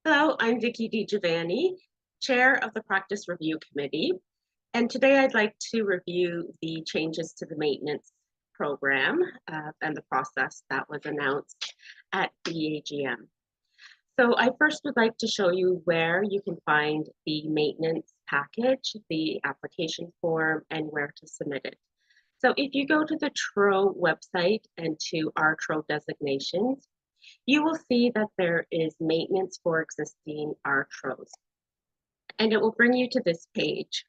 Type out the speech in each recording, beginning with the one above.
Hello, I'm Vicki DiGiovanni, Chair of the Practice Review Committee, and today I'd like to review the changes to the maintenance program and the process that was announced at the AGM. So I first would like to show you where you can find the maintenance package, the application form, and where to submit it. So if you go to the TRO website and to our TRO designations, you will see that there is maintenance for existing TROs, and it will bring you to this page.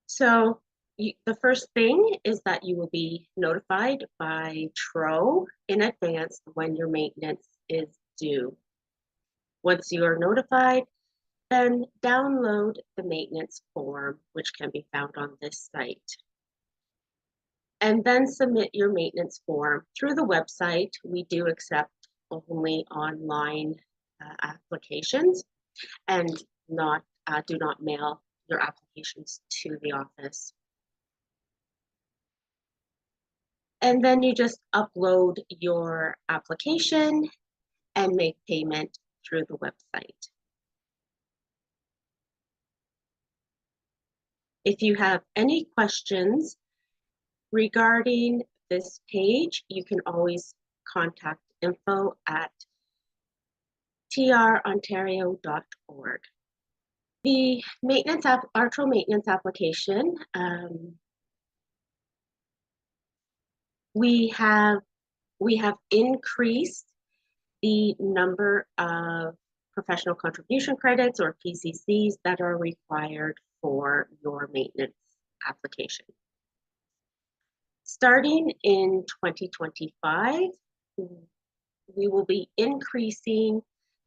So the first thing is that you will be notified by TRO in advance when your maintenance is due. Once you are notified, then download the maintenance form, which can be found on this site. And then submit your maintenance form through the website. We do accept only online applications and do not mail your applications to the office. And then you just upload your application and make payment through the website. If you have any questions regarding this page, you can always contact info@troontario.org. The TRO maintenance application, we have increased the number of professional contribution credits, or PCCs, that are required for your maintenance application. Starting in 2025, we will be increasing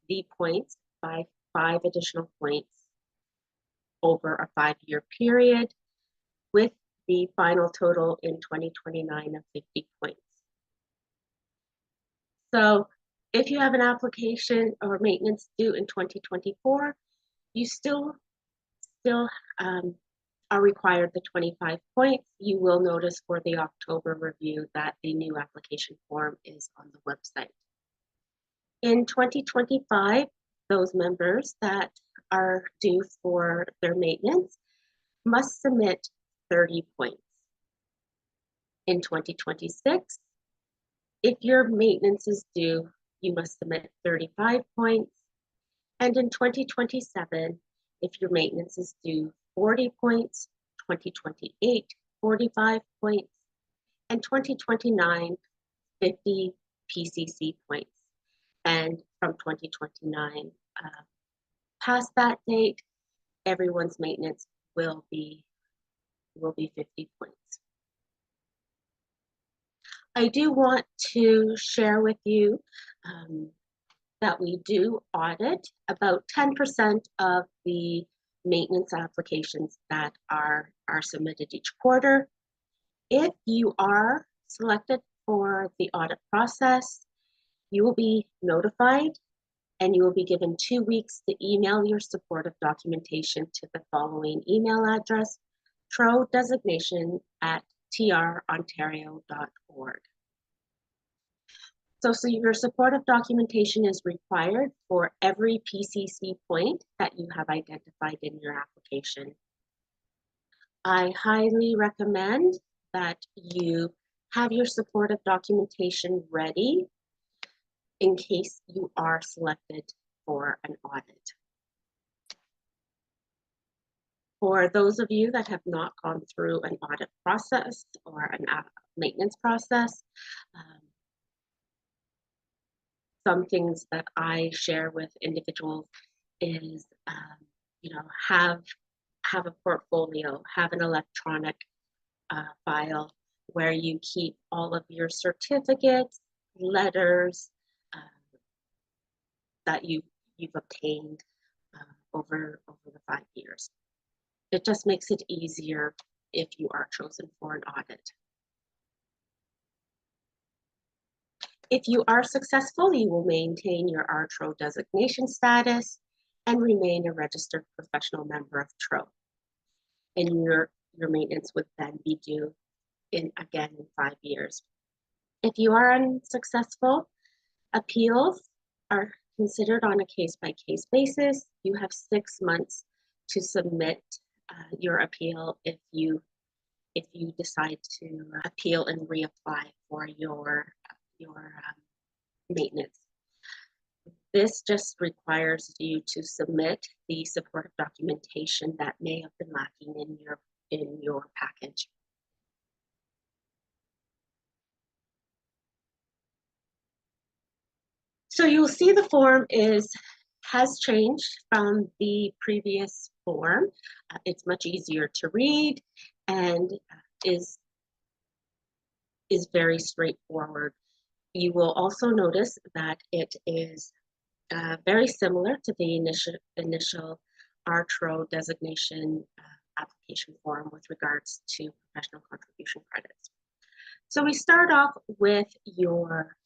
the points by 5 additional points over a 5-year period, with the final total in 2029 of 50 points. So if you have an application or maintenance due in 2024, you still are required the 25 points. You will notice for the October review that the new application form is on the website. In 2025, those members that are due for their maintenance must submit 30 points. In 2026, if your maintenance is due, you must submit 35 points. And in 2027, if your maintenance is due, 40 points, 2028, 45 points, and 2029, 50 PCC points. And from 2029 past that date, everyone's maintenance will be 50 points. I do want to share with you that we do audit about 10% of the maintenance applications that are submitted each quarter. If you are selected for the audit process, you will be notified and you will be given 2 weeks to email your supportive documentation to the following email address: trodesignation@troontario.org. So your supportive documentation is required for every PCC point that you have identified in your application. I highly recommend that you have your supportive documentation ready in case you are selected for an audit. For those of you that have not gone through an audit process or a maintenance process, some things that I share with individuals is, have a portfolio, have an electronic file where you keep all of your certificates, letters that you've obtained over the 5 years. It just makes it easier if you are chosen for an audit. If you are successful, you will maintain your TRO designation status and remain a registered professional member of TRO. And your maintenance would then be due in 5 years. If you are unsuccessful, appeals considered on a case-by-case basis. You have 6 months to submit your appeal if you decide to appeal and reapply for your maintenance. This just requires you to submit the supportive documentation that may have been lacking in your package. So you'll see the form has changed from the previous form. It's much easier to read and is very straightforward. You will also notice that it is very similar to the initial TRO designation application form with regards to professional contribution credits. So we start off with your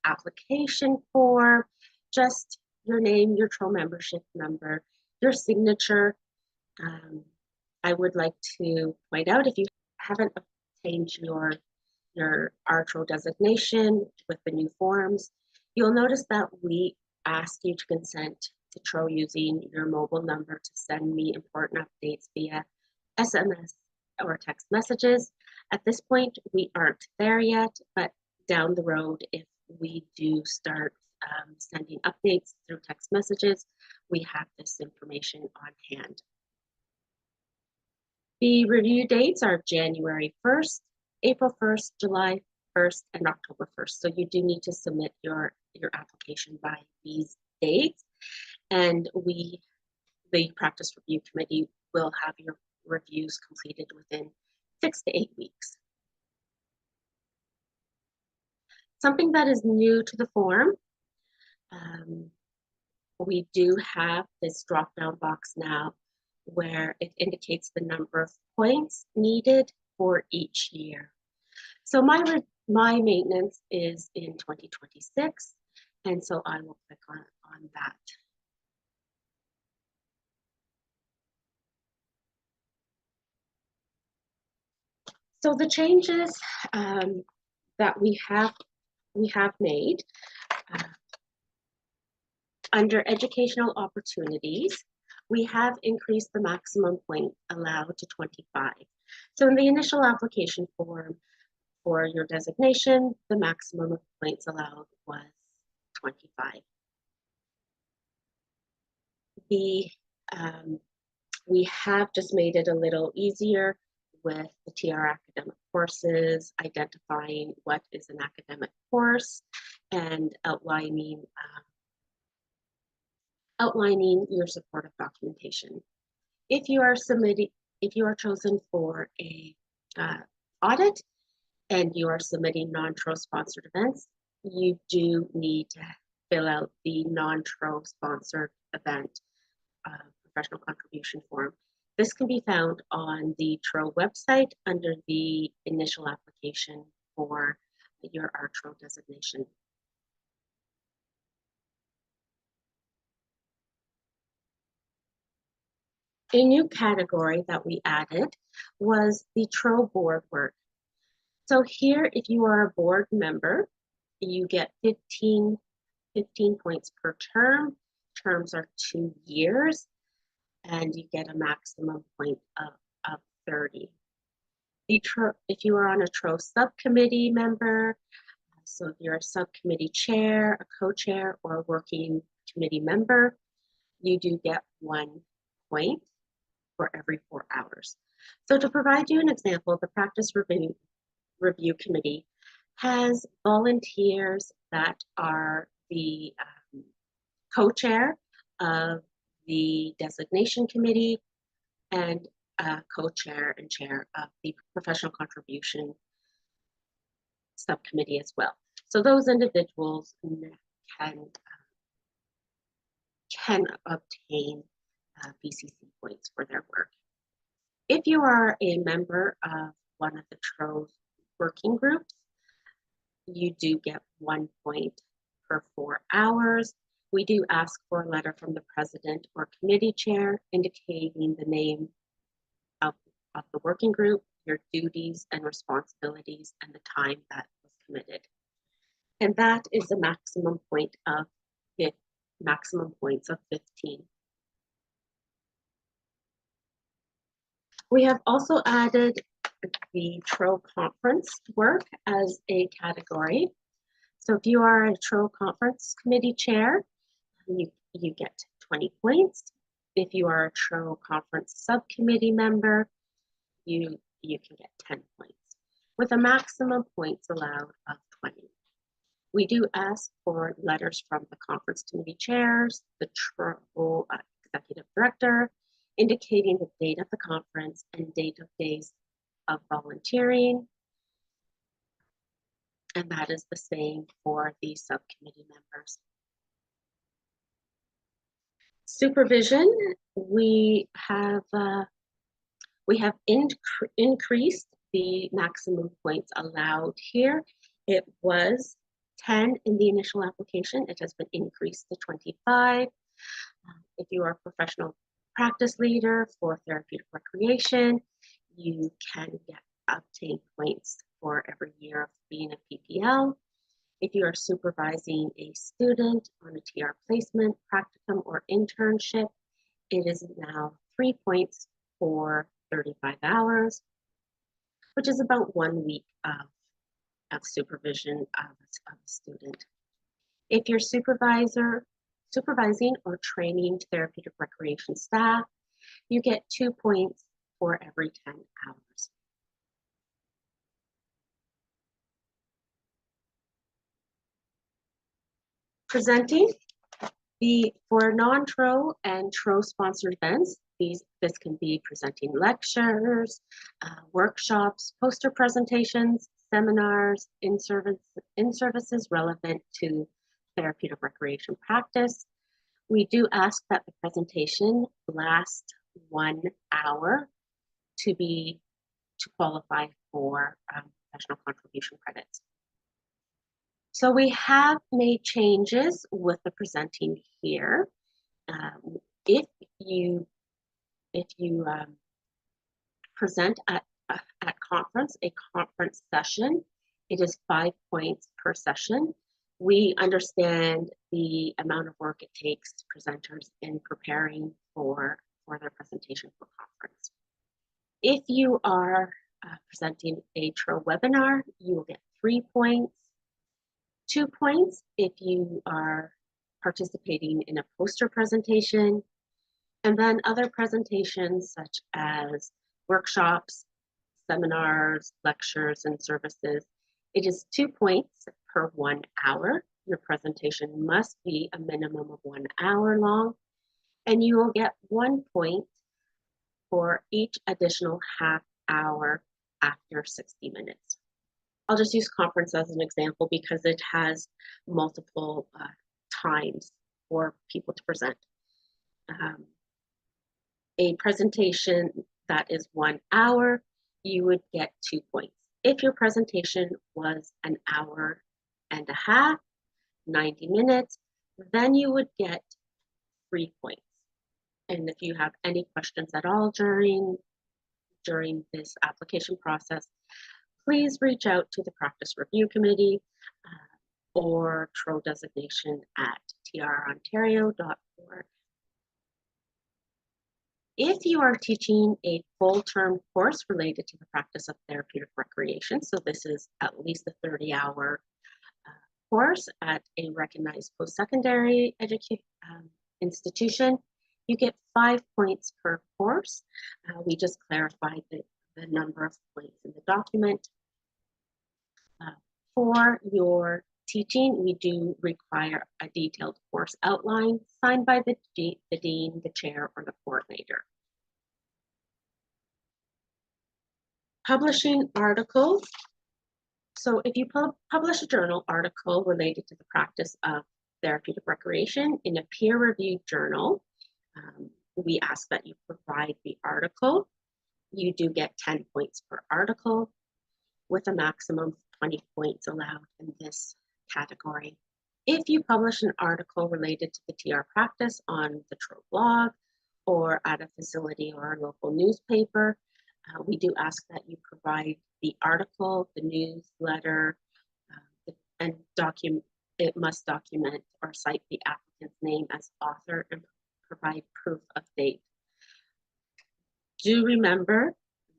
application form, just your name, your TRO membership number, your signature. I would like to point out, if you haven't obtained your TRO designation with the new forms, you'll notice that we ask you to consent to TRO using your mobile number to send me important updates via SMS or text messages. At this point, we aren't there yet, but down the road, if we do start sending updates through text messages, we have this information on hand. The review dates are January 1st, April 1st, July 1st, and October 1st. So you do need to submit your application by these dates. And the Practice Review Committee will have your reviews completed within 6 to 8 weeks. Something that is new to the form, we do have this drop-down box now where it indicates the number of points needed for each year. So my maintenance is in 2026, and so I will click on that. So the changes that we have made under educational opportunities, we have increased the maximum point allowed to 25. So in the initial application form for your designation, the maximum of points allowed was 25. We have just made it a little easier with the TR academic courses, identifying what is an academic course and outlining your supportive documentation. If you are chosen for a audit and you are submitting non-TRO sponsored events, you do need to fill out the non-TRO sponsored event professional contribution form. This can be found on the TRO website under the initial application for your TRO designation. A new category that we added was the TRO board work. So here, if you are a board member, you get 15 points per term. Terms are 2 years, and you get a maximum point of 30. If you are on a TRO subcommittee member, so if you're a subcommittee chair, a co-chair, or a working committee member, you do get 1 point for every 4 hours. So to provide you an example, the Practice Review Committee has volunteers that are the co-chair of the designation committee and co-chair and chair of the professional contribution subcommittee as well. So those individuals can obtain BCC points for their work. If you are a member of one of the TRO working groups, you do get 1 point per 4 hours. We do ask for a letter from the president or committee chair indicating the name of the working group, your duties and responsibilities, and the time that was committed. And that is a maximum point of maximum points of 15. We have also added the TRO conference work as a category. So if you are a TRO conference committee chair, you get 20 points. If you are a TRO conference subcommittee member, you can get 10 points, with a maximum points allowed of 20. We do ask for letters from the conference committee chairs, the TRO executive director, indicating the date of the conference and date of days of volunteering. And that is the same for the subcommittee members. Supervision, we have increased the maximum points allowed here. It was 10 in the initial application. It has been increased to 25. If you are a professional practice leader for therapeutic recreation, you can obtain points for every year of being a PPL. If you are supervising a student on a TR placement, practicum, or internship, it is now 3 points for 35 hours, which is about 1 week of supervision of a student. If you're supervising or training therapeutic recreation staff, you get 2 points for every 10 hours. Presenting, for non-TRO and TRO-sponsored events, this can be presenting lectures, workshops, poster presentations, seminars, in-services relevant to therapeutic recreation practice. We do ask that the presentation last 1 hour to qualify for professional contribution credits. So we have made changes with the presenting here. If you present at a conference session, it is 5 points per session. We understand the amount of work it takes to presenters in preparing for their presentation for conference. If you are presenting a TRO webinar, you will get 3 points. 2 points if you are participating in a poster presentation, and then other presentations such as workshops, seminars, lectures, and services. It is 2 points per 1 hour. Your presentation must be a minimum of 1 hour long, and you will get 1 point for each additional half hour after 60 minutes. I'll just use conference as an example because it has multiple times for people to present. A presentation that is 1 hour, you would get 2 points. If your presentation was an hour and a half, 90 minutes, then you would get 3 points. And if you have any questions at all during this application process, please reach out to the Practice Review Committee or TRO designation at troontario.org. If you are teaching a full-term course related to the practice of therapeutic recreation, so this is at least a 30-hour course at a recognized post-secondary institution, you get 5 points per course. We just clarified the number of points in the document. For your teaching, we do require a detailed course outline signed by the dean, the chair, or the coordinator. Publishing articles. So if you publish a journal article related to the practice of therapeutic recreation in a peer-reviewed journal, we ask that you provide the article. You do get 10 points per article, with a maximum of 20 points allowed in this category. If you publish an article related to the TR practice on the TRO blog or at a facility or a local newspaper, we do ask that you provide the article, the newsletter, and it must document or cite the applicant's name as author and provide proof of date. Do remember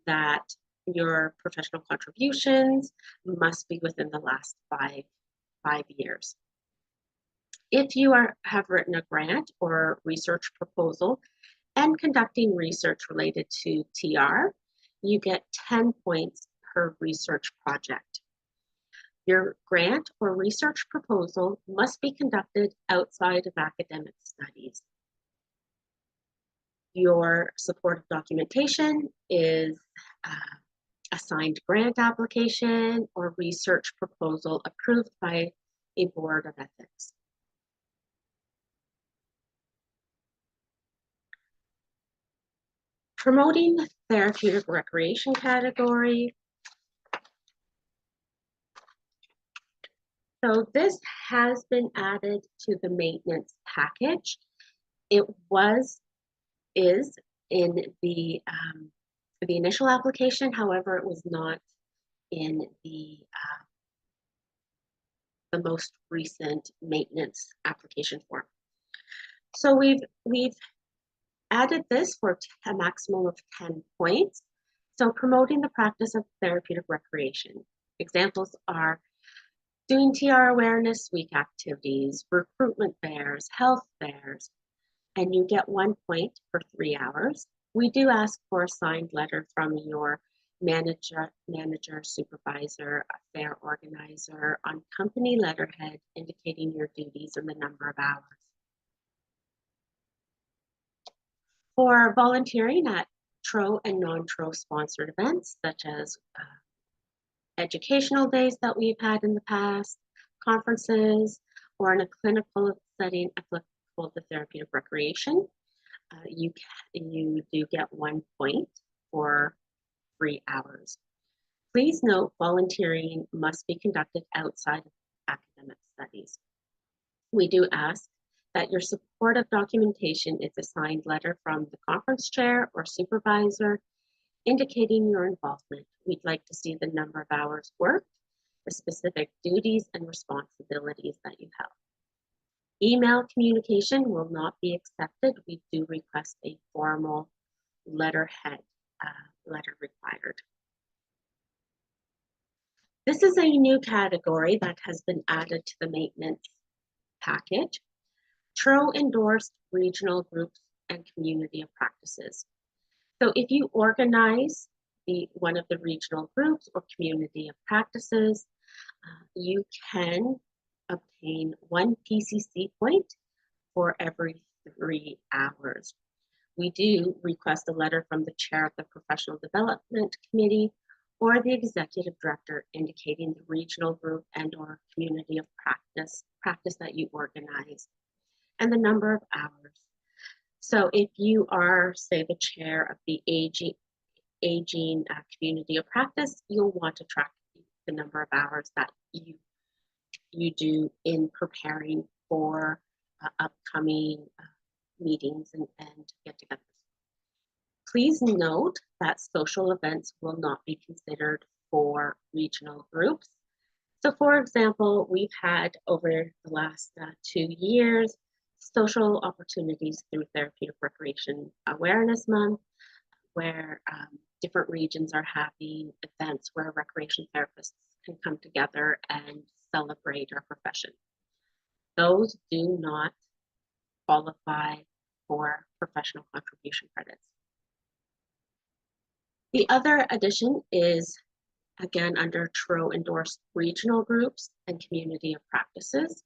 that your professional contributions must be within the last five years. If you have written a grant or research proposal and conducting research related to TR, you get 10 points per research project. Your grant or research proposal must be conducted outside of academic studies. Your supportive documentation is a signed grant application or research proposal approved by a board of ethics. Promoting the therapeutic recreation category. So this has been added to the maintenance package. It is in the initial application, however, it was not in the most recent maintenance application form. So we've added this for a maximum of 10 points. So promoting the practice of therapeutic recreation. Examples are doing TR Awareness Week activities, recruitment fairs, health fairs, and you get 1 point for 3 hours. We do ask for a signed letter from your manager, supervisor, fair organizer on company letterhead indicating your duties and the number of hours. For volunteering at TRO and non-TRO sponsored events, such as educational days that we've had in the past, conferences, or in a clinical setting applicable to therapeutic recreation, you do get 1 point for 3 hours. Please note volunteering must be conducted outside of academic studies. We do ask that your supportive documentation is a signed letter from the conference chair or supervisor indicating your involvement. We'd like to see the number of hours worked, the specific duties and responsibilities that you have. Email communication will not be accepted. We do request a formal letterhead, letter required. This is a new category that has been added to the maintenance package. TRO endorsed regional groups and community of practices. So if you organize one of the regional groups or community of practices, you can obtain 1 PCC point for every 3 hours. We do request a letter from the chair of the Professional Development Committee or the executive director indicating the regional group and or community of practice that you organize and the number of hours. So if you are, say, the chair of the aging community of practice, you'll want to track the number of hours that you do in preparing for upcoming meetings and get-togethers. Please note that social events will not be considered for regional groups. So for example, we've had over the last 2 years, social opportunities through Therapeutic Recreation Awareness Month, where different regions are having events where recreation therapists can come together and celebrate our profession. Those do not qualify for professional contribution credits. The other addition is, again, under TRO endorsed regional groups and community of practices.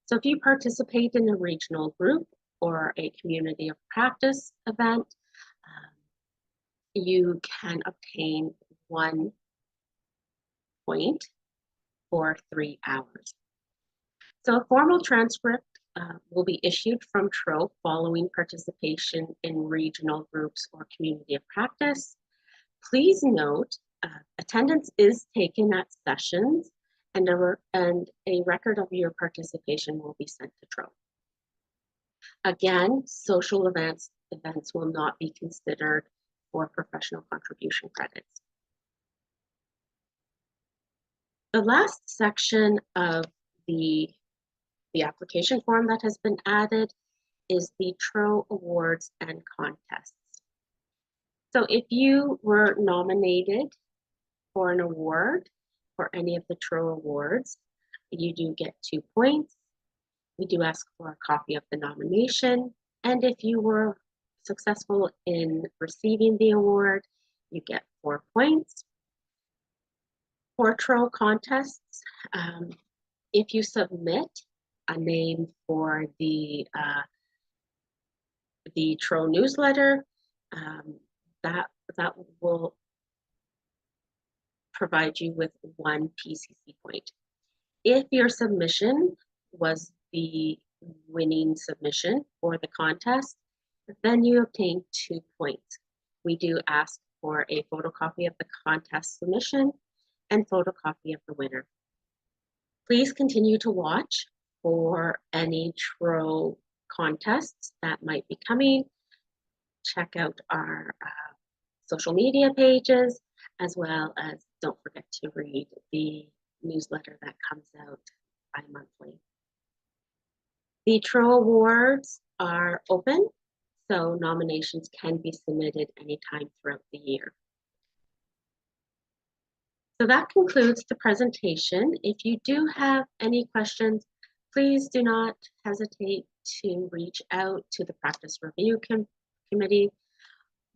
So if you participate in a regional group or a community of practice event, you can obtain 1 point for 3 hours. So a formal transcript will be issued from TRO following participation in regional groups or community of practice. Please note, attendance is taken at sessions and a record of your participation will be sent to TRO. Again, social events will not be considered for professional contribution credits. The last section of the The application form that has been added is the TRO Awards and Contests. So if you were nominated for an award for any of the TRO awards, you do get 2 points. We do ask for a copy of the nomination, and if you were successful in receiving the award, you get 4 points. For TRO contests, if you submit a name for the TRO newsletter, that will provide you with 1 PCC point. If your submission was the winning submission for the contest, then you obtain 2 points. We do ask for a photocopy of the contest submission and photocopy of the winner. Please continue to watch for any TRO contests that might be coming. Check out our social media pages, as well as don't forget to read the newsletter that comes out bi-monthly. The TRO awards are open, so nominations can be submitted anytime throughout the year. So that concludes the presentation. If you do have any questions, please do not hesitate to reach out to the Practice Review Committee.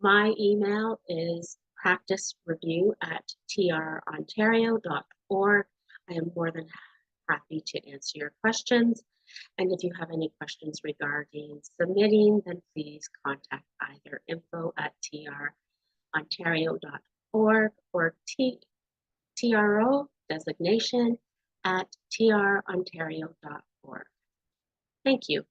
My email is practicereview@trontario.org. I am more than happy to answer your questions. And if you have any questions regarding submitting, then please contact either info@trontario.org or TRO designation at trontario.org. Thank you.